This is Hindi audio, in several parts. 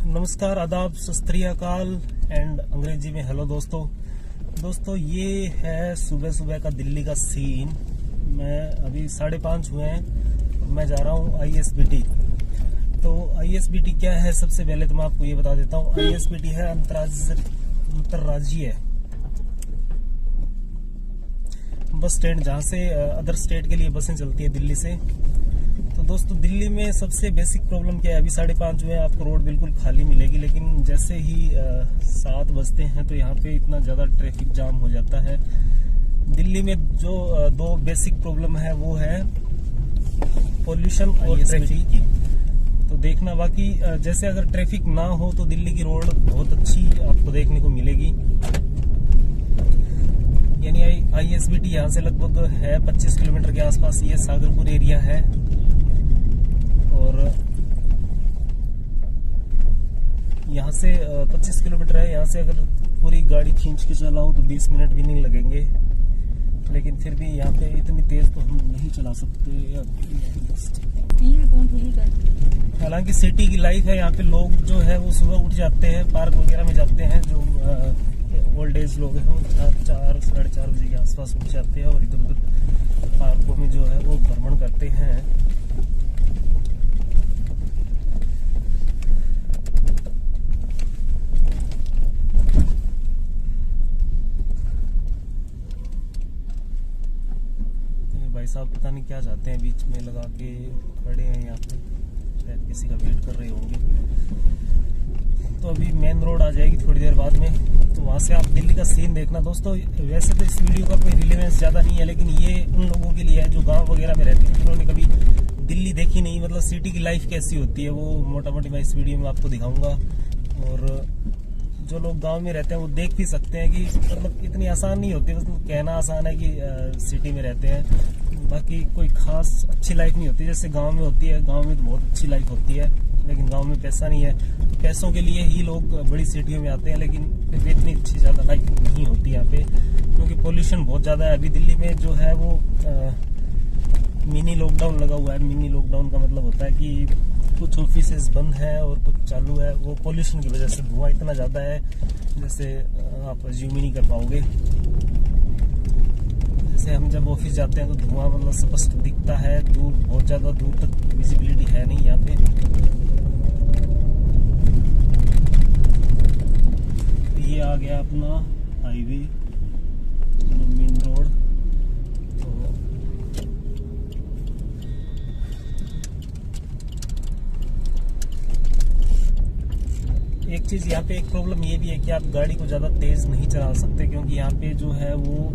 नमस्कार, आदाब, सत श्री अकाल एंड अंग्रेजी में हेलो दोस्तों ये है सुबह सुबह का दिल्ली का सीन। मैं अभी 5:30 हुए हैं और मैं जा रहा हूँ ISBT। तो ISBT क्या है, सबसे पहले तो मैं आपको ये बता देता हूँ। ISBT है अंतर्राज्यीय बस स्टैंड, जहाँ से अदर स्टेट के लिए बसें चलती है दिल्ली से। तो दोस्तों दिल्ली में सबसे बेसिक प्रॉब्लम क्या है, अभी 5:30 हुए, आपको रोड बिल्कुल खाली मिलेगी, लेकिन जैसे ही 7 बजते हैं तो यहाँ पे इतना ज़्यादा ट्रैफिक जाम हो जाता है। दिल्ली में जो 2 बेसिक प्रॉब्लम है वो है पोल्यूशन और ट्रैफिक की। तो देखना, बाकी जैसे अगर ट्रैफिक ना हो तो दिल्ली की रोड बहुत अच्छी आपको देखने को मिलेगी। यानी ISBT यहाँ से लगभग है 25 किलोमीटर के आसपास, ये सागरपुर एरिया है। और यहाँ से 25 किलोमीटर है। यहाँ से अगर पूरी गाड़ी खींच के चलाओ तो 20 मिनट भी नहीं लगेंगे, लेकिन फिर भी यहाँ पे इतनी तेज तो हम नहीं चला सकते। हालांकि सिटी की लाइफ है, यहाँ पे लोग जो है वो सुबह उठ जाते हैं, पार्क वगैरह में जाते हैं। जो ओल्ड एज लोग हैं वो 4 साढ़े 4 बजे के आसपास उठ जाते हैं और इधर उधर पार्कों में जो है वो भ्रमण करते हैं। भाई साहब पता नहीं क्या चाहते हैं, बीच में लगा के खड़े हैं यहाँ पे, शायद किसी का वेट कर रहे होंगे। तो अभी मेन रोड आ जाएगी थोड़ी देर बाद में, तो वहाँ से आप दिल्ली का सीन देखना। दोस्तों वैसे तो इस वीडियो का कोई रिलेवेंस ज़्यादा नहीं है, लेकिन ये उन लोगों के लिए है जो गांव वगैरह में रहते हैं, जिन्होंने कभी दिल्ली देखी नहीं, मतलब सिटी की लाइफ कैसी होती है वो मोटा मोटी मैं इस वीडियो में आपको दिखाऊंगा। और जो लोग गांव में रहते हैं वो देख भी सकते हैं कि मतलब इतनी आसान नहीं होती। मतलब कहना आसान है कि सिटी में रहते हैं, बाकी कोई खास अच्छी लाइफ नहीं होती जैसे गांव में होती है। गांव में तो बहुत अच्छी लाइफ होती है, लेकिन गांव में पैसा नहीं है, तो पैसों के लिए ही लोग बड़ी सिटियों में आते हैं, लेकिन फिर भी इतनी अच्छी ज़्यादा लाइफ नहीं होती यहाँ पे, क्योंकि पोल्यूशन बहुत ज़्यादा है। अभी दिल्ली में जो है वो मिनी लॉकडाउन लगा हुआ है। मिनी लॉकडाउन का मतलब होता है कि कुछ ऑफिसेज बंद है और कुछ चालू है। वो पोल्यूशन की वजह से धुआं इतना ज़्यादा है जैसे आप अज्यूम ही नहीं कर पाओगे। जैसे हम जब ऑफिस जाते हैं तो धुआं मतलब स्पष्ट दिखता है, दूर बहुत ज़्यादा दूर तक विजिबिलिटी है नहीं यहाँ पे। ये आ गया अपना हाईवे, मेन रोड। एक चीज़ यहाँ पे, एक प्रॉब्लम ये भी है कि आप गाड़ी को ज़्यादा तेज़ नहीं चला सकते, क्योंकि यहाँ पे जो है वो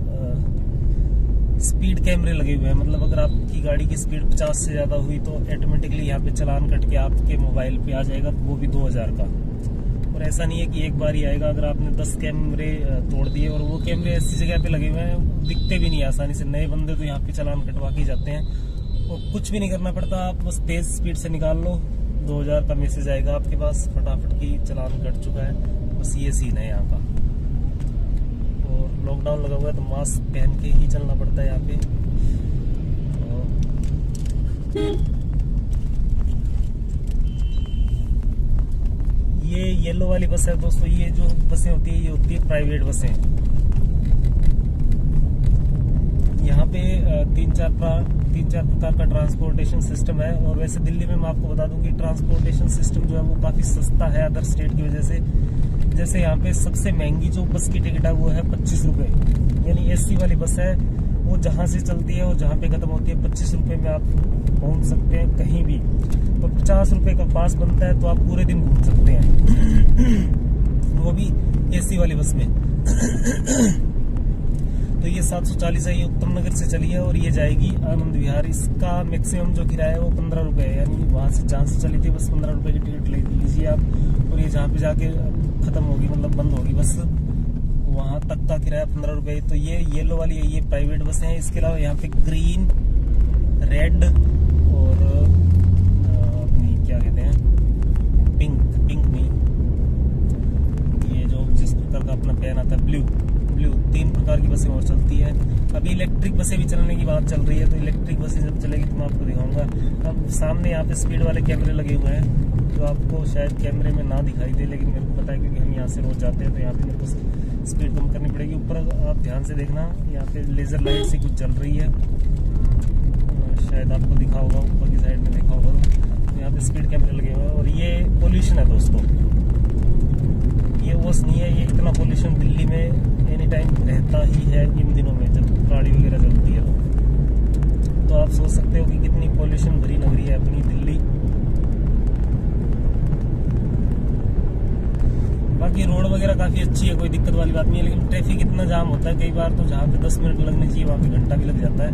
स्पीड कैमरे लगे हुए हैं। मतलब अगर आपकी गाड़ी की स्पीड 50 से ज़्यादा हुई तो ऑटोमेटिकली यहाँ पे चालान कट के आपके मोबाइल पे आ जाएगा, तो वो भी 2000 का। और ऐसा नहीं है कि एक बार ही आएगा। अगर आपने 10 कैमरे तोड़ दिए, और वो कैमरे ऐसी जगह पे लगे हुए हैं दिखते भी नहीं आसानी से, नए बंदे तो यहाँ पे चालान कटवा के जाते हैं। और कुछ भी नहीं करना पड़ता, आप बस तेज़ स्पीड से निकाल लो, 2000 का मैसेज आएगा आपके पास, फटाफट की चालान कट चुका है। बस ये सीन है यहाँ का। और लॉकडाउन लगा हुआ है तो मास्क पहन के ही चलना पड़ता है यहाँ पे। ये येलो वाली बस है दोस्तों। ये जो बसें होती है ये होती है प्राइवेट बसें। यहाँ पे 3-4 प्रकार का ट्रांसपोर्टेशन सिस्टम है। और वैसे दिल्ली में मैं आपको बता दूं कि ट्रांसपोर्टेशन सिस्टम जो है वो काफ़ी सस्ता है अदर स्टेट की वजह से। जैसे यहाँ पे सबसे महंगी जो बस की टिकट है वो है 25 रुपये, यानी AC वाली बस है। वो जहाँ से चलती है और जहाँ पे खत्म होती है 25 रुपये में आप पहुँच सकते हैं कहीं भी। और 50 रुपये का पास बनता है तो आप पूरे दिन घूम सकते हैं, वो भी AC वाली बस में। तो ये 740 है, ये उत्तम नगर से चली है और ये जाएगी आनंद विहार। इसका मैक्सिमम जो किराया है वो 15 रुपये है, यानी वहाँ से जहाँ से चली थी बस 15 रुपये की टिकट ले लीजिए आप। और ये जहाँ पे जाके खत्म होगी, मतलब बंद होगी बस, वहाँ तक का किराया 15 रुपये। तो ये येलो वाली है, ये प्राइवेट बसें हैं। इसके अलावा यहाँ पे ग्रीन, रेड और अपनी क्या कहते हैं पिंक नहीं, ये जो जिस प्रकार का अपना पैन आता है ब्लू 3 प्रकार की बसें और चलती है। अभी इलेक्ट्रिक बसें भी चलने की बात चल रही है, तो इलेक्ट्रिक बसें जब चलेगी तो मैं आपको दिखाऊंगा। अब सामने यहाँ पे स्पीड वाले कैमरे लगे हुए हैं, जो आपको शायद कैमरे में ना दिखाई दे, लेकिन मेरे को पता है क्योंकि हम यहाँ से रोज जाते हैं, तो यहाँ पे मेरे को स्पीड कम करनी पड़ेगी। ऊपर आप ध्यान से देखना, यहाँ पे लेज़र लाइट सी कुछ जल रही है, शायद आपको दिखा होगा, ऊपर की साइड में देखा होगा। तो यहाँ पे स्पीड कैमरे लगे हुए हैं और ये पोल्यूशन है दोस्तों, ये ओस नहीं है। ये इतना पोल्यूशन दिल्ली में एनी टाइम रहता ही है इन दिनों में, जब गाड़ी वगैरह चलती है तो आप सोच सकते हो कि कितनी पोल्यूशन भरी नगरी है अपनी दिल्ली। बाकी रोड वगैरह काफ़ी अच्छी है, कोई दिक्कत वाली बात नहीं है, लेकिन ट्रैफिक इतना जाम होता है कई बार, तो जहाँ पे 10 मिनट लगने चाहिए वहाँ पे घंटा भी लग जाता है।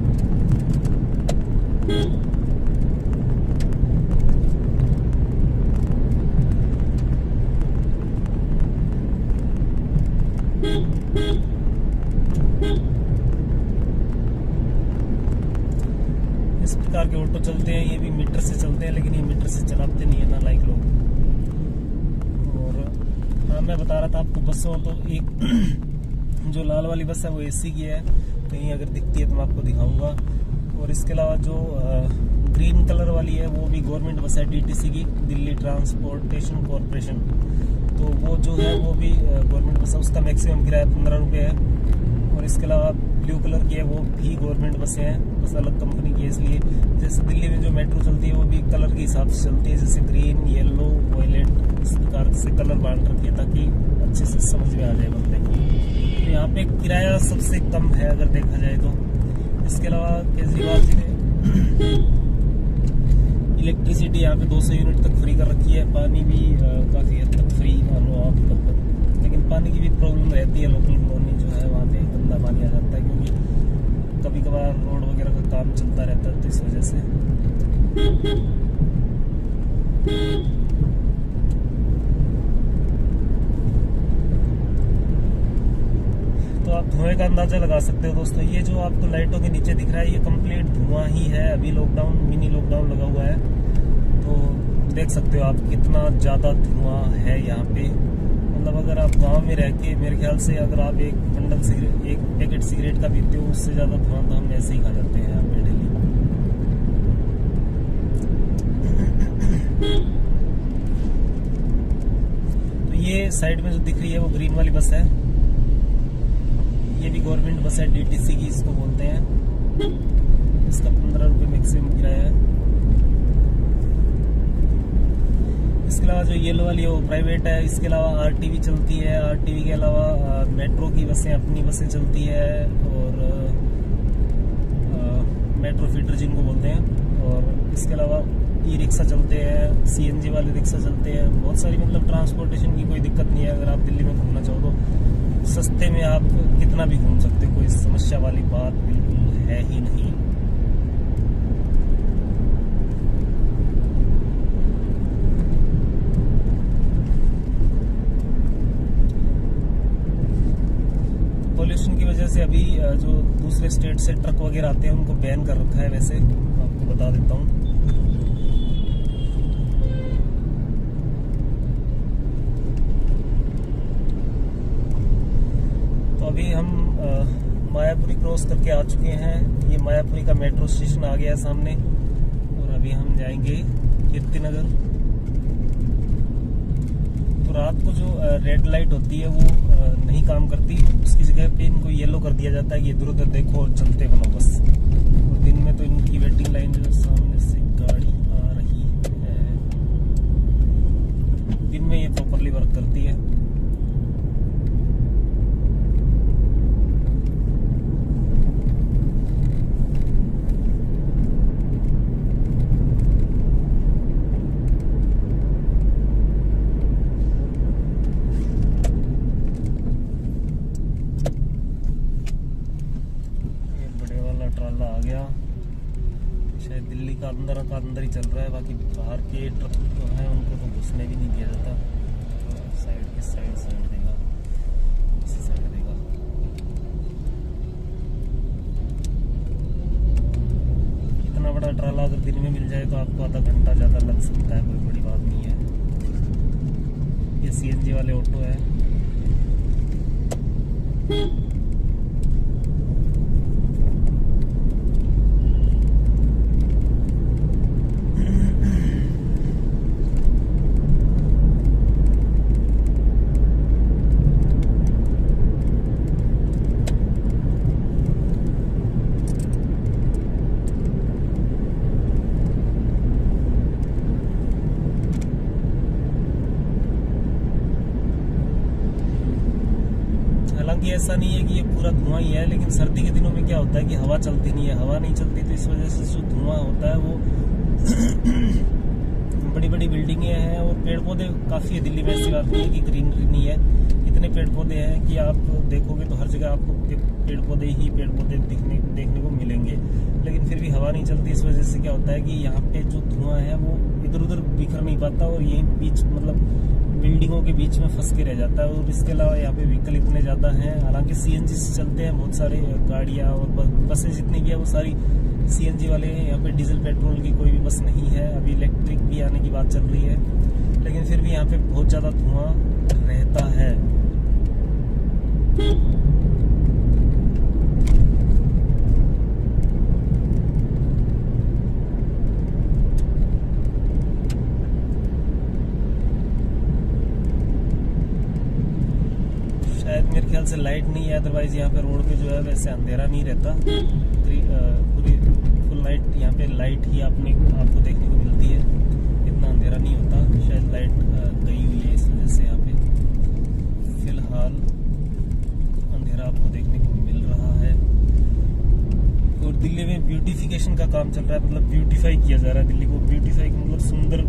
इस प्रकार के ऑटो चलते हैं, ये भी मीटर से चलते हैं, लेकिन ये मीटर से चलाते नहीं है ना लाइक लोग। और हाँ, मैं बता रहा था आपको बसों, तो एक जो लाल वाली बस है वो एसी की है, कहीं अगर दिखती है तो मैं आपको दिखाऊंगा। और इसके अलावा जो ग्रीन कलर वाली है वो भी गवर्नमेंट बस है, डीटीसी की, दिल्ली ट्रांसपोर्टेशन कॉरपोरेशन। तो वो जो है वो भी गवर्नमेंट बस है, उसका मैक्सिमम किराया 15 रुपये है। और इसके अलावा ब्लू कलर की है, वो भी गवर्नमेंट बसें हैं, बस अलग कंपनी की है। इसलिए जैसे दिल्ली में जो मेट्रो चलती है वो भी कलर के हिसाब से चलती है, जैसे ग्रीन, येलो, वायलेट, इस प्रकार से कलर बांट रखी है ताकि अच्छे से समझ में आ जाए बंदे को। तो यहाँ पे किराया सबसे कम है अगर देखा जाए तो। इसके अलावा केजरीवाल जी ने इलेक्ट्रिसिटी यहाँ पे 200 यूनिट तक फ्री कर रखी है, पानी भी काफ़ी हद तक फ्री मानो आप लगभग। लेकिन पानी की भी प्रॉब्लम रहती है, लोकल कॉलोनी जो है वहाँ पे गंदा पानी आ जाता है, क्योंकि कभी कभार रोड वगैरह का काम चलता रहता है, तो इस वजह से। तो आप धुएं का अंदाजा लगा सकते हो दोस्तों। ये जो आपको लाइटों के नीचे दिख रहा है ये कंप्लीट धुआं ही है। अभी लॉकडाउन, मिनी लॉकडाउन लगा हुआ है, तो देख सकते हो आप कितना ज़्यादा धुआं है यहाँ पे। मतलब अगर आप गांव में रह के, मेरे ख्याल से अगर आप एक बंडल सिगरेट, एक पैकेट सिगरेट का पीते हो, उससे ज़्यादा धुआं तो हम ऐसे ही खा जाते हैं यहाँ पे डेली। तो ये साइड में जो दिख रही है वो ग्रीन वाली बस है, ये भी गवर्नमेंट बस है, डीटीसी की इसको बोलते हैं। इसका 15 रुपये मैक्सिमम किराया है। इसके अलावा जो येलो वाली है वो प्राइवेट है। इसके अलावा आरटीवी चलती है, आरटीवी के अलावा मेट्रो की बसें, अपनी बसें चलती है, और मेट्रो फीडर जिनको बोलते हैं। और इसके अलावा ई रिक्शा चलते हैं, सीएनजी वाले रिक्शा चलते हैं, बहुत सारी मतलब ट्रांसपोर्टेशन की कोई दिक्कत नहीं है। अगर आप दिल्ली में घूमना चाहो तो सस्ते में आप कितना भी घूम सकते हो, कोई समस्या वाली बात बिल्कुल है ही नहीं। पोल्यूशन की वजह से अभी जो दूसरे स्टेट से ट्रक वगैरह आते हैं उनको बैन कर रखा है। वैसे आपको बता देता हूँ, तो अभी हम मायापुरी क्रॉस करके आ चुके हैं। ये मायापुरी का मेट्रो स्टेशन आ गया है सामने, और अभी हम जाएंगे कीर्ति नगर। तो रात को जो रेड लाइट होती है वो नहीं काम करती, उसकी जगह पे इनको येलो कर दिया जाता है कि इधर उधर देखो और चलते बनो बस। और दिन में तो इनकी वेटिंग लाइन जो सामने से गाड़ी आ रही है, दिन में ये प्रॉपरली वर्क करती है। ट्राला आ गया, शायद दिल्ली का अंदर ही चल रहा है। बाकी बाहर के ट्रक जो हैं उनको तो घुसने भी नहीं दिया जाता। साइड की साइड देगा, इसी साइड देगा। इतना बड़ा ट्राला अगर दिन में मिल जाए तो आपको आधा घंटा ज़्यादा लग सकता है, कोई बड़ी बात नहीं है। ये सीएनजी वाले ऑटो है। हालांकि ऐसा नहीं है कि ये पूरा धुआं ही है, लेकिन सर्दी के दिनों में क्या होता है कि हवा चलती नहीं है, हवा नहीं चलती तो इस वजह से जो धुआं होता है वो बड़ी बड़ी बिल्डिंगें हैं और पेड़ पौधे काफ़ी है। दिल्ली में ऐसी बात नहीं है कि ग्रीनरी नहीं है, इतने पेड़ पौधे हैं कि आप देखोगे तो हर जगह आपको पेड़ पौधे देखने को मिलेंगे, लेकिन फिर भी हवा नहीं चलती। इस वजह से क्या होता है कि यहाँ पे जो धुआं है वो इधर उधर बिखर नहीं पाता और यही बीच मतलब बिल्डिंगों के बीच में फंस के रह जाता है। और इसके अलावा यहाँ पे व्हीकल इतने ज़्यादा हैं, हालांकि सीएनजी से चलते हैं बहुत सारे गाड़ियाँ और बसें जितनी भी है वो सारी सीएनजी वाले हैं। यहाँ पे डीजल पेट्रोल की कोई भी बस नहीं है। अभी इलेक्ट्रिक भी आने की बात चल रही है, लेकिन फिर भी यहाँ पे बहुत ज़्यादा धुआं रहता है। शायद मेरे ख्याल से लाइट नहीं है, अदरवाइज यहाँ पे रोड पे जो है वैसे अंधेरा नहीं रहता, पूरी फुल नाइट यहाँ पे लाइट ही आपको देखने को मिलती है, इतना अंधेरा नहीं होता। शायद लाइट गई हुई है इस वजह से यहाँ पे फिलहाल अंधेरा आपको देखने को मिल रहा है। और दिल्ली में ब्यूटिफिकेशन का काम चल रहा है, मतलब ब्यूटीफाई किया जा रहा है दिल्ली को। ब्यूटीफाई मतलब सुंदर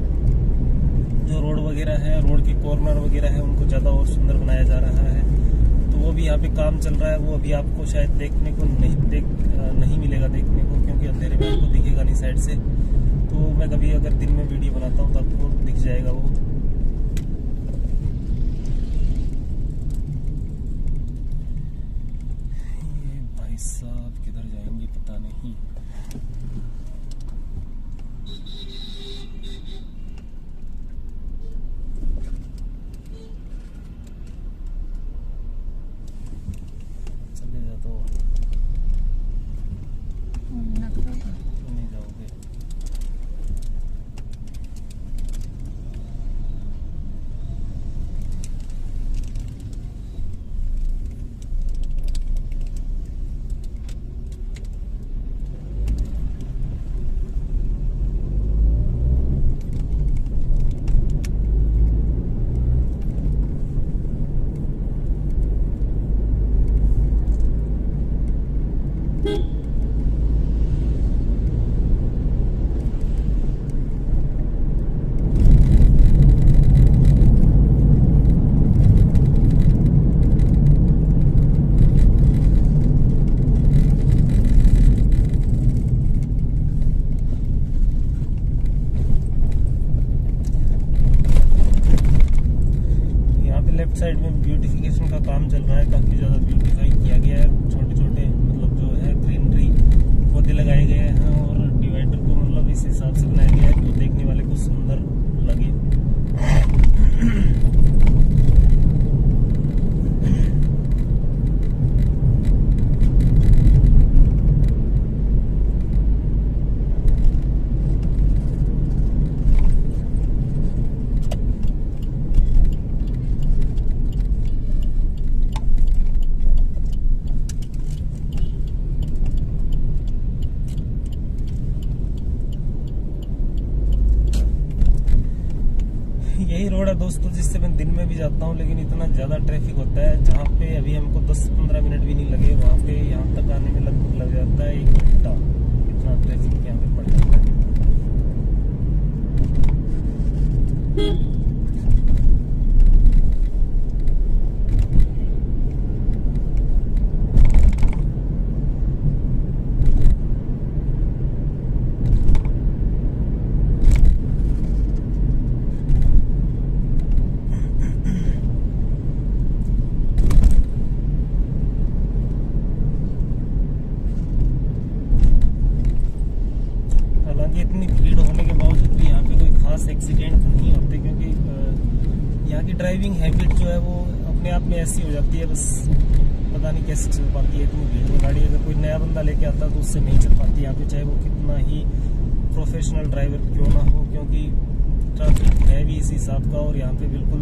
जो रोड वगैरह है, रोड के कॉर्नर वगैरह है, उनको ज़्यादा और सुंदर बनाया जा रहा है। तो वो भी यहाँ पे काम चल रहा है, वो अभी आपको शायद देखने को नहीं मिलेगा देखने को, क्योंकि अंधेरे में आपको दिखेगा नहीं साइड से। तो मैं कभी अगर दिन में वीडियो बनाता हूँ तो आपको दिख जाएगा वो। ये भाई साहब किधर जाएंगे पता नहीं। चले जाता हूँ, नहीं जाओगे। लेफ्ट साइड में ब्यूटिफिकेशन का काम चल रहा है, काफ़ी ज़्यादा ब्यूटीफाई किया गया है। छोटे छोटे मतलब जो है ग्रीनरी पौधे लगाए गए हैं और डिवाइडर को मतलब इस हिसाब से बनाया गया है कि वो देखने वाले को सुंदर लगे। यही रोड है दोस्तों जिससे मैं दिन में भी जाता हूँ, लेकिन इतना ज़्यादा ट्रैफिक होता है। जहाँ पे अभी हमको 10-15 मिनट भी नहीं लगे, वहाँ पे यहाँ तक आने में लग जाता है 1 घंटा। इतना ट्रैफिक यहाँ पे पड़ जाता है। इतनी भीड़ होने के बावजूद भी यहाँ पे कोई खास एक्सीडेंट नहीं होते, क्योंकि यहाँ की ड्राइविंग हैबिट जो है वो अपने आप में ऐसी हो जाती है, बस पता नहीं कैसे चल पाती है इतनी भीड़ में गाड़ी। अगर कोई नया बंदा लेके आता है तो उससे नहीं चल पाती यहाँ पे, चाहे वो कितना ही प्रोफेशनल ड्राइवर क्यों ना हो, क्योंकि ट्रैफिक है भी इसी हिसाब का। और यहाँ पे बिल्कुल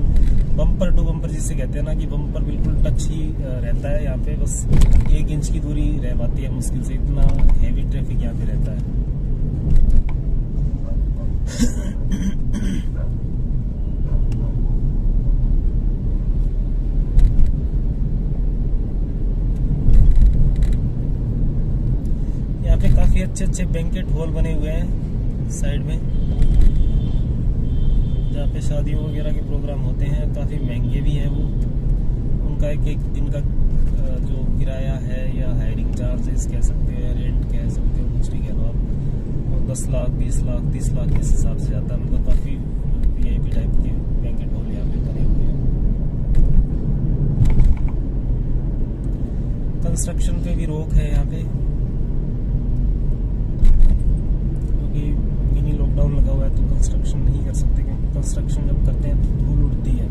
बम्पर टू बम्पर जिसे कहते हैं ना, कि बम्पर बिल्कुल टच ही रहता है यहाँ पे, बस 1 इंच की दूरी रह पाती है मुश्किल से, इतना हैवी ट्रैफिक यहाँ पे रहता है। अच्छे अच्छे बैंकेट हॉल बने हुए हैं साइड में, जहाँ पे शादियों वगैरह के प्रोग्राम होते हैं। काफ़ी महंगे भी हैं वो। उनका एक एक दिन का जो किराया है या हायरिंग चार्जेस कह सकते हो या रेंट कह सकते हो, कुछ भी कह लो आप, वो 10 लाख 20 लाख 30 लाख इस हिसाब से जाता है। मतलब काफ़ी VIP टाइप के बैंकेट हॉल यहाँ पे बने हुए हैं। कंस्ट्रक्शन पे भी रोक है यहाँ पे, क्योंकि मिनी लॉकडाउन लगा हुआ है तो कंस्ट्रक्शन नहीं कर सकते, क्योंकि कंस्ट्रक्शन जब करते हैं तो धूल उड़ती है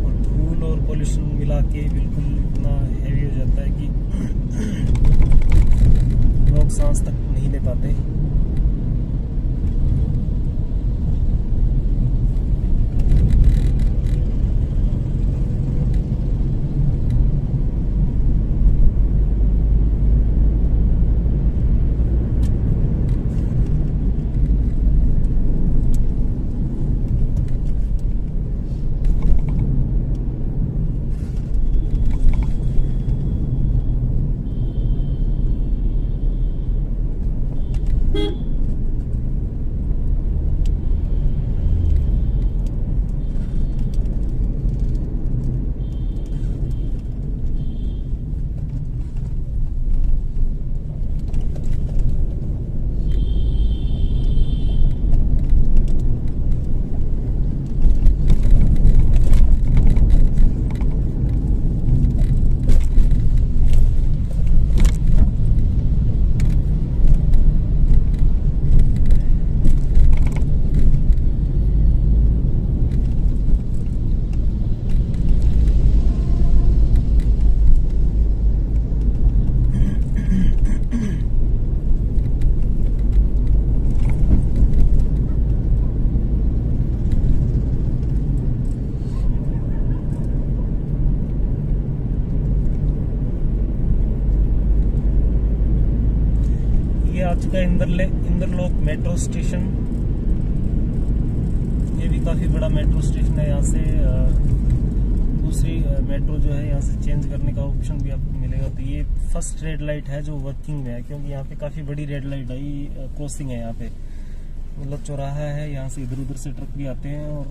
और धूल और पोल्यूशन मिला के बिल्कुल इतना हैवी हो जाता है कि लोग सांस तक नहीं ले पाते। आ चुका है इंद्रलोक मेट्रो स्टेशन। ये भी काफ़ी बड़ा मेट्रो स्टेशन है। यहाँ से दूसरी मेट्रो जो है यहाँ से चेंज करने का ऑप्शन भी आपको मिलेगा। तो ये फर्स्ट रेड लाइट है जो वर्किंग में है, क्योंकि यहाँ पे काफ़ी बड़ी रेड लाइट है, क्रॉसिंग है यहाँ पे, मतलब चौराहा है, यहाँ से इधर उधर से ट्रक भी आते हैं। और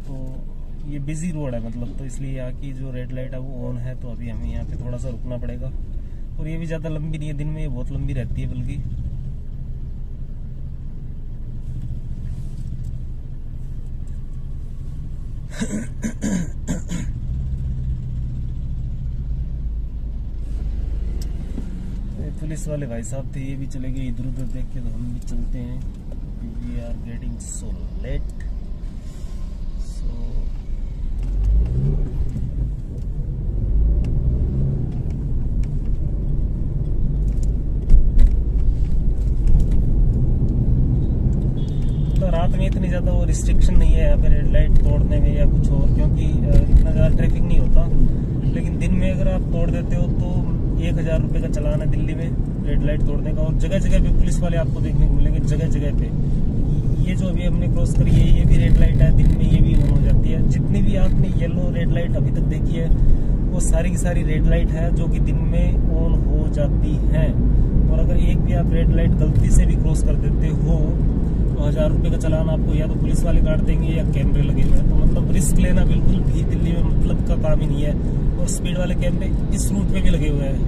तो ये बिजी रोड है मतलब, तो इसलिए यहाँ की जो रेड लाइट है वो ऑन है। तो अभी हमें यहाँ पे थोड़ा सा रुकना पड़ेगा। और ये भी ज़्यादा लंबी नहीं है, दिन में ये बहुत लंबी रहती है बल्कि। पुलिस वाले भाई साहब थे, ये भी चले गए इधर उधर देख के, तो हम भी चलते हैं। We are getting so late. रात में इतनी ज़्यादा वो रिस्ट्रिक्शन नहीं है यहाँ पे रेड लाइट तोड़ने में या कुछ और, क्योंकि इतना ज़्यादा ट्रैफिक नहीं होता। लेकिन दिन में अगर आप तोड़ देते हो तो 1000 रुपये का चालान है दिल्ली में रेड लाइट तोड़ने का। और जगह जगह पे पुलिस वाले आपको देखने को मिलेंगे, जगह जगह पे। ये जो अभी हमने क्रॉस करी है ये भी रेड लाइट है, दिन में ये भी ऑन हो जाती है। जितनी भी आपने येलो रेड लाइट अभी तक देखी है वो सारी की सारी रेड लाइट है जो कि दिन में ऑन हो जाती हैं। और अगर एक भी आप रेड लाइट गलती से भी क्रॉस कर देते हो तो 1000 रुपये का चालान आपको या तो पुलिस वाले काट देंगे या कैमरे लगे हुए हैं। तो मतलब रिस्क लेना बिल्कुल भी दिल्ली में मतलब का काम ही नहीं है। और स्पीड वाले कैमरे इस रूट पे भी लगे हुए हैं,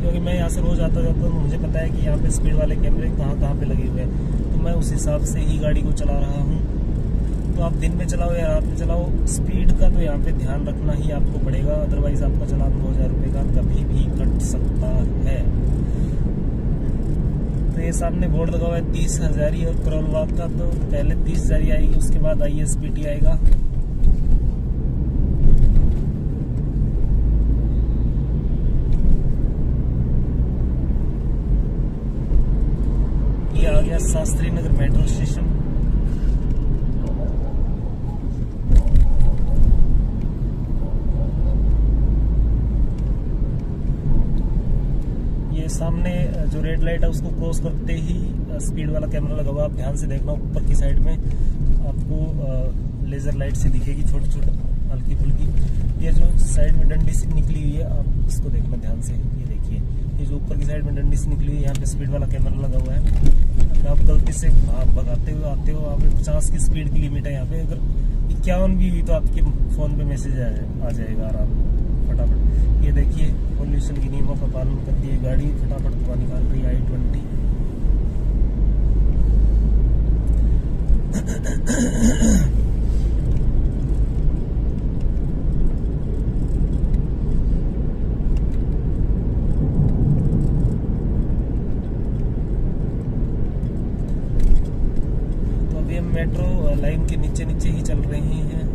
क्योंकि मैं यहाँ से रोज आता जाता हूँ, मुझे पता है कि यहाँ पे स्पीड वाले कैमरे कहाँ कहाँ पे लगे हुए हैं। तो मैं उस हिसाब से ही गाड़ी को चला रहा हूँ। तो आप दिन में चलाओ या रात में चलाओ, स्पीड का तो यहाँ पे ध्यान रखना ही आपको पड़ेगा, अदरवाइज आपका चालान 2000 रुपये का कभी भी कट सकता है। तो ये सामने बोर्ड लगा हुआ है 30,000 और करोल बाग का, तो पहले 30,000 आएगी, उसके बाद ISPT आएगा। ये आ गया शास्त्री नगर मेट्रो स्टेशन। ये सामने जो रेड लाइट है उसको क्रॉस करते ही स्पीड वाला कैमरा लगा हुआ, आप ध्यान से देखना ऊपर की साइड में आपको लेजर लाइट से दिखेगी, छोटी छोटी हल्की फुल्की। ये जो साइड में डंडी सी निकली हुई है आप इसको देखना ध्यान से, ये देखिए, ये जो ऊपर की साइड में डंडी सी निकली हुई है यहाँ पे स्पीड वाला कैमरा लगा हुआ है। आप गलती से भगाते हुए आते हो, आप 50 की स्पीड की लिमिट है यहाँ पे, अगर 51 भी हुई तो आपके फोन पे मैसेज आ जाएगा आराम फटाफट। ये देखिए पोल्यूशन के नियमों का पालन करती है गाड़ी, फटाफट धुआं निकाल रही है I-20। तो अभी हम मेट्रो लाइन के नीचे नीचे ही चल रहे हैं।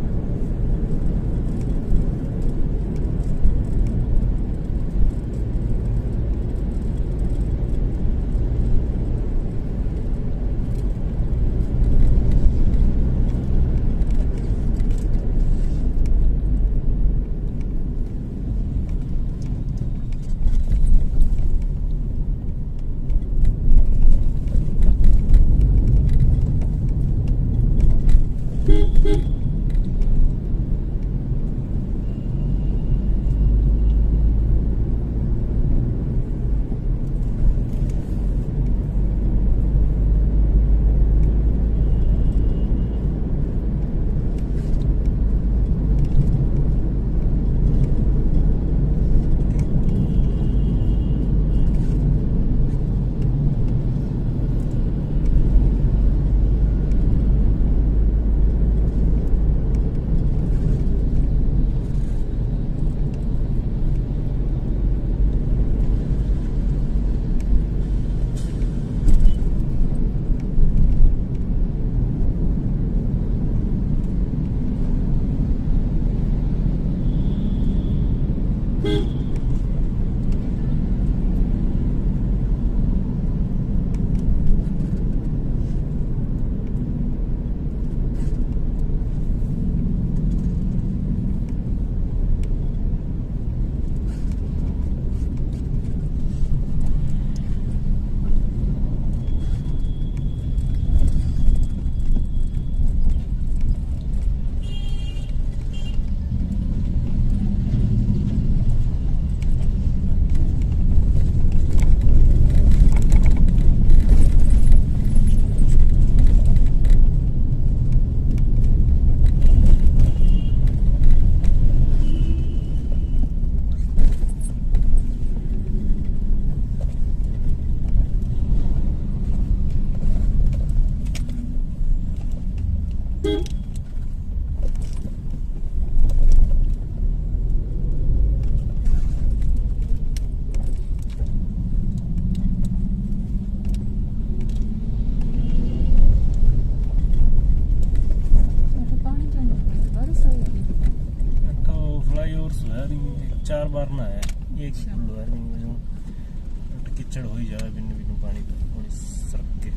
चार बार ना है एक फुल वायरिंग जो कीचड़ हो ही जाए बिन बिन पानी थोड़ी सरक के।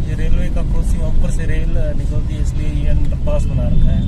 ये रेलवे का क्रॉसिंग ऊपर से रेल निकलती है इसलिए ये अंडरपास बना रखा है।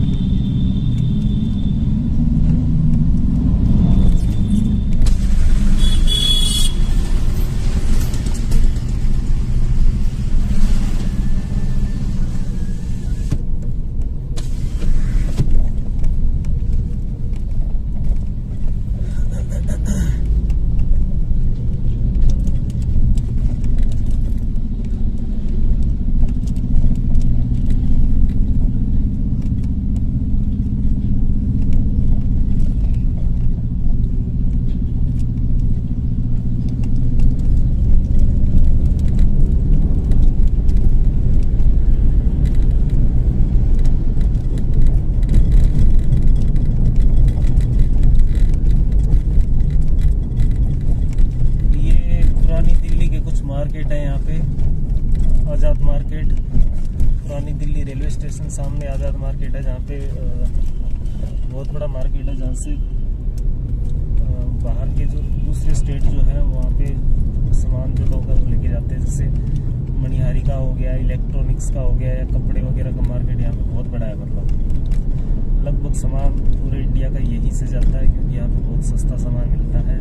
मार्केट है यहाँ पे आज़ाद मार्केट, पुरानी दिल्ली रेलवे स्टेशन सामने आज़ाद मार्केट है जहाँ पे बहुत बड़ा मार्केट है जहाँ से बाहर के जो दूसरे स्टेट जो है वहाँ पे सामान जो लोग लेके जाते हैं, जैसे मणिहारी का हो गया, इलेक्ट्रॉनिक्स का हो गया या कपड़े वगैरह का मार्केट यहाँ पे बहुत बड़ा है। मतलब लगभग सामान पूरे इंडिया का यहीं से जाता है क्योंकि यहाँ पे बहुत सस्ता सामान मिलता है।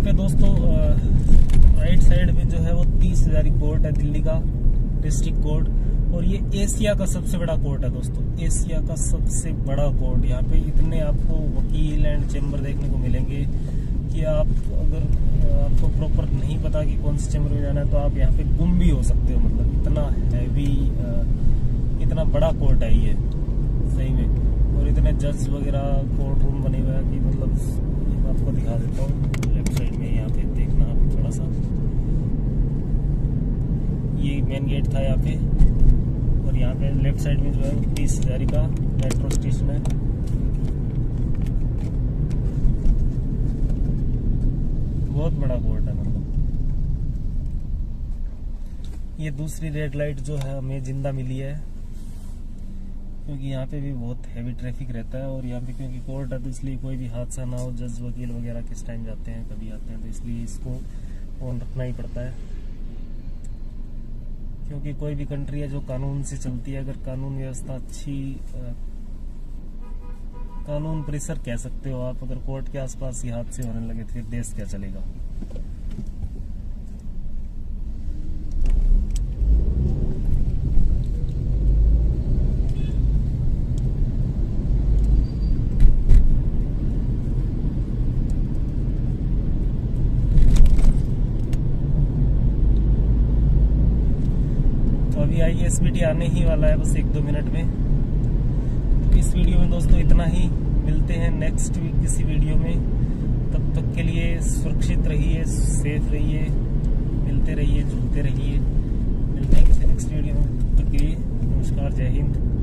पे दोस्तों राइट साइड में जो है वो 30,000 कोर्ट है दिल्ली का, डिस्ट्रिक्ट कोर्ट। और ये एशिया का सबसे बड़ा कोर्ट है दोस्तों, एशिया का सबसे बड़ा कोर्ट। यहाँ पे इतने आपको वकील एंड चेम्बर देखने को मिलेंगे कि आप अगर आपको प्रॉपर नहीं पता कि कौन से चेम्बर में जाना है तो आप यहाँ पे गुम भी हो सकते हो। मतलब इतना हैवी, इतना बड़ा कोर्ट है ये सही में। और इतने जज वगैरह कोर्ट रूम बने हुए हैं कि मतलब मैं आपको दिखा देता हूँ। लेफ्ट साइड में यहाँ पे देखना आप थोड़ा सा, ये मेन गेट था यहाँ पे। और यहाँ पे लेफ्ट साइड में जो है 30,000 का मेट्रो स्टेशन है। बहुत बड़ा कोर्ट है मतलब। ये दूसरी रेड लाइट जो है हमें जिंदा मिली है, क्योंकि यहाँ पे भी बहुत हैवी ट्रैफिक रहता है। और यहाँ पे क्योंकि कोर्ट है तो इसलिए कोई भी हादसा ना हो, जज वकील वगैरह किस टाइम जाते हैं कभी आते हैं, तो इसलिए इसको ऑन रखना ही पड़ता है। क्योंकि कोई भी कंट्री है जो कानून से चलती है, अगर कानून व्यवस्था अच्छी, कानून परिसर कह सकते हो आप, अगर कोर्ट के आसपास ही हादसे होने लगे फिर देश क्या चलेगा। अभी ISBT आने ही वाला है बस 1-2 मिनट में। तो इस वीडियो में दोस्तों इतना ही, मिलते हैं नेक्स्ट वीक किसी वीडियो में। तब तक के लिए सुरक्षित रहिए, सेफ रहिए, मिलते रहिए, जुड़ते रहिए। मिलते हैं किसी नेक्स्ट वीडियो में, तब तक के लिए नमस्कार, जय हिंद।